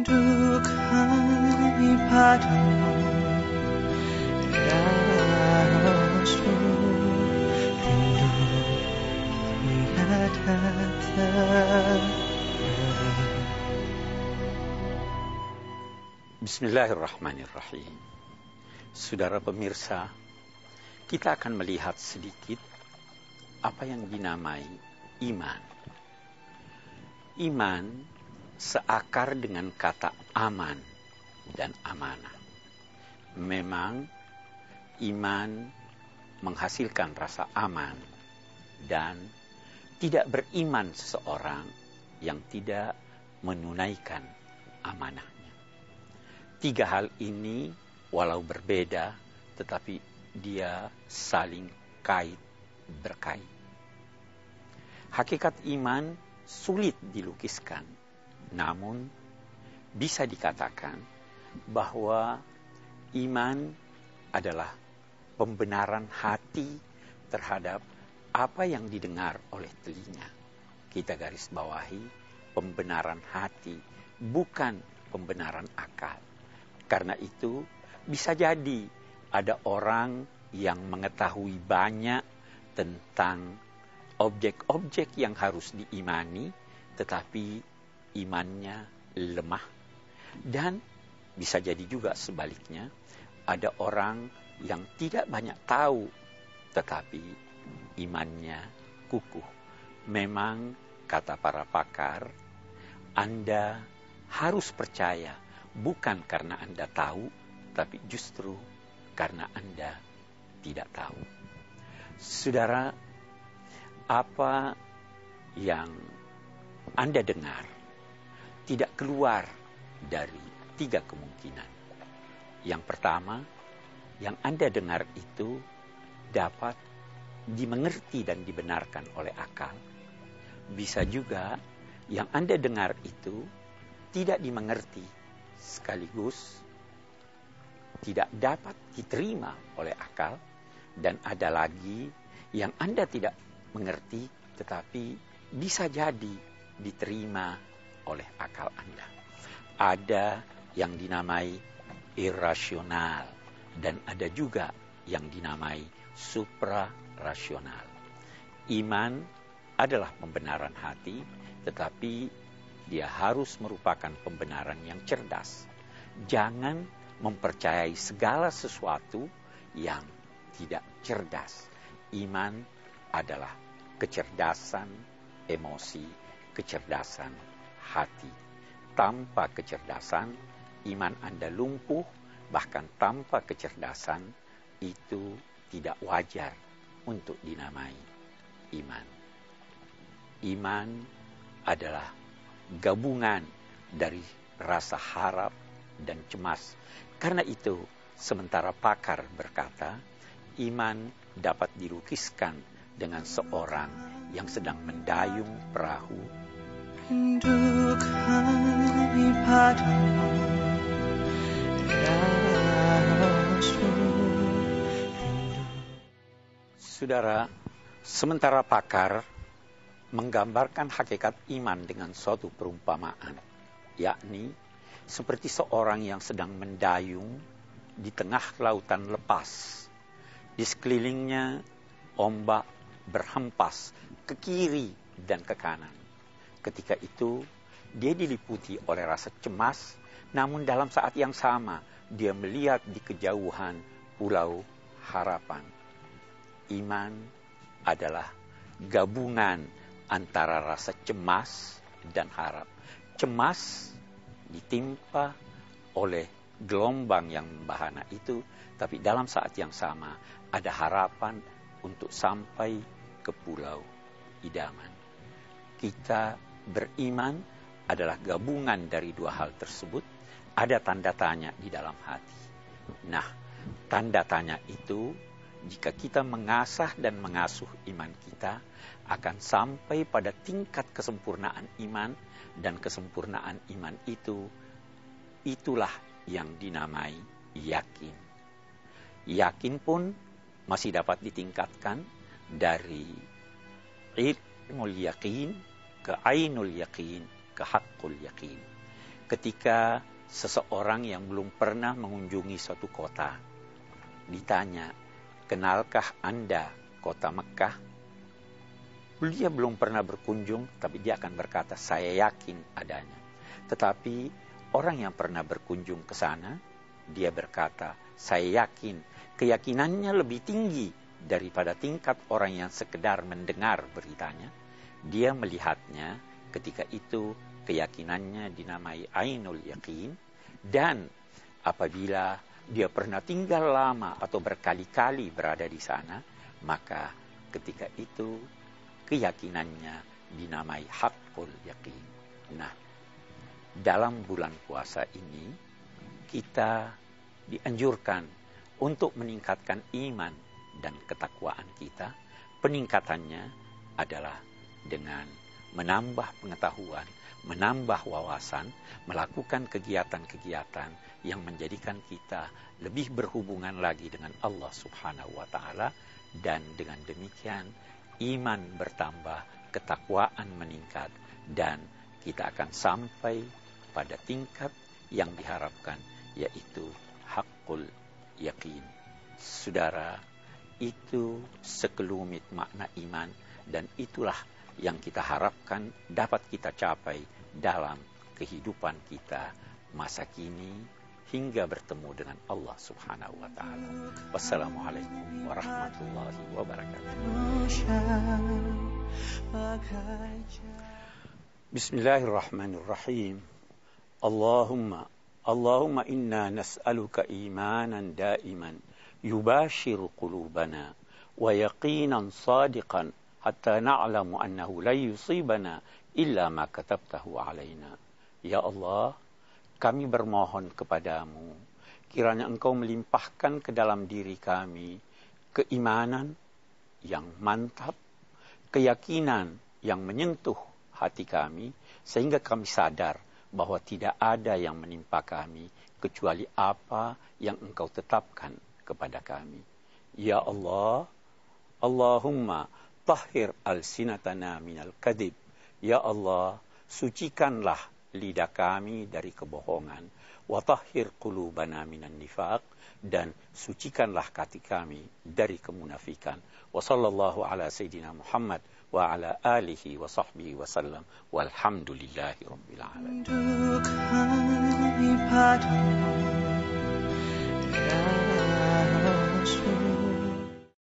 Rindu kami padamu, ya Rasul. Rindu tiada teri. Bismillahirrahmanirrahim. Saudara pemirsa, kita akan melihat sedikit apa yang dinamai iman. Iman seakar dengan kata aman dan amanah. Memang iman menghasilkan rasa aman, dan tidak beriman seseorang yang tidak menunaikan amanahnya. Tiga hal ini walau berbeda, tetapi dia saling berkait. Hakikat iman sulit dilukiskan, namun bisa dikatakan bahwa iman adalah pembenaran hati terhadap apa yang didengar oleh telinga. Kita garis bawahi pembenaran hati, bukan pembenaran akal. Karena itu bisa jadi ada orang yang mengetahui banyak tentang objek-objek yang harus diimani, tetapi imannya lemah. Dan bisa jadi juga sebaliknya, ada orang yang tidak banyak tahu, tetapi imannya kukuh. Memang, kata para pakar, Anda harus percaya, bukan karena Anda tahu, tapi justru karena Anda tidak tahu. Saudara, apa yang Anda dengar tidak keluar dari tiga kemungkinan. Yang pertama, yang Anda dengar itu dapat dimengerti dan dibenarkan oleh akal. Bisa juga yang Anda dengar itu tidak dimengerti, sekaligus tidak dapat diterima oleh akal. Dan ada lagi yang Anda tidak mengerti, tetapi bisa jadi diterima oleh akal Anda. Ada yang dinamai irasional, dan ada juga yang dinamai suprarasional. Iman adalah pembenaran hati, tetapi dia harus merupakan pembenaran yang cerdas. Jangan mempercayai segala sesuatu yang tidak cerdas. Iman adalah kecerdasan emosi, kecerdasan hati. Tanpa kecerdasan, iman Anda lumpuh. Bahkan tanpa kecerdasan, itu tidak wajar untuk dinamai iman. Iman adalah gabungan dari rasa harap dan cemas. Karena itu, sementara pakar berkata, iman dapat dilukiskan dengan seorang yang sedang mendayung perahu. Rindu kami padamu, ya Rasul. Saudara, sementara pakar menggambarkan hakikat iman dengan suatu perumpamaan, yakni seperti seorang yang sedang mendayung di tengah lautan lepas. Di sekelilingnya ombak berhempas ke kiri dan ke kanan. Ketika itu dia diliputi oleh rasa cemas, namun dalam saat yang sama dia melihat di kejauhan pulau harapan. Iman adalah gabungan antara rasa cemas dan harap. Cemas ditimpa oleh gelombang yang membahana itu, tapi dalam saat yang sama ada harapan untuk sampai ke pulau idaman. Kita beriman adalah gabungan dari dua hal tersebut. Ada tanda tanya di dalam hati. Nah, tanda tanya itu, jika kita mengasah dan mengasuh iman kita, akan sampai pada tingkat kesempurnaan iman. Dan kesempurnaan iman itu, itulah yang dinamai yakin. Yakin pun masih dapat ditingkatkan dari ilmul yakin ke ainul yakin ke haqqul yakin. ketika seseorang yang belum pernah mengunjungi suatu kota ditanya, kenalkah Anda kota Mekah? Dia belum pernah berkunjung, tapi dia akan berkata, saya yakin adanya. Tetapi orang yang pernah berkunjung ke sana, dia berkata, saya yakin. Keyakinannya lebih tinggi daripada tingkat orang yang sekedar mendengar beritanya. Dia melihatnya, ketika itu keyakinannya dinamai ainul yakin. Dan apabila dia pernah tinggal lama atau berkali-kali berada di sana, maka ketika itu keyakinannya dinamai haqqul yakin. Nah, dalam bulan puasa ini kita dianjurkan untuk meningkatkan iman dan ketakwaan kita. Peningkatannya adalah dengan menambah pengetahuan, menambah wawasan, melakukan kegiatan-kegiatan yang menjadikan kita lebih berhubungan lagi dengan Allah Subhanahu wa Ta'ala, dan dengan demikian iman bertambah, ketakwaan meningkat, dan kita akan sampai pada tingkat yang diharapkan, yaitu haqqul yakin. Saudara, itu sekelumit makna iman, dan itulah yang kita harapkan dapat kita capai dalam kehidupan kita masa kini hingga bertemu dengan Allah Subhanahu wa Ta'ala. Wassalamualaikum warahmatullahi wabarakatuh. Bismillahirrahmanirrahim. Allahumma inna nas'aluka imanan daiman yubashiru qulubana wa yaqinan sadiqan hatta na'lamu annahu la yusibana illa ma katabtahu alaina. Ya Allah, kami bermohon kepadamu, kiranya Engkau melimpahkan ke dalam diri kami keimanan yang mantap, keyakinan yang menyentuh hati kami, sehingga kami sadar bahwa tidak ada yang menimpa kami kecuali apa yang Engkau tetapkan kepada kami. Ya Allah, Allahumma tahhir alsinatana minal kadhib. Ya Allah, sucikanlah lidah kami dari kebohongan. Wa tahhir qulubana minan nifaq, dan sucikanlah hati kami dari kemunafikan. Wa sallallahu ala sayyidina Muhammad wa ala alihi wa sahbihi wa sallam. Walhamdulillahi rabbil alamin.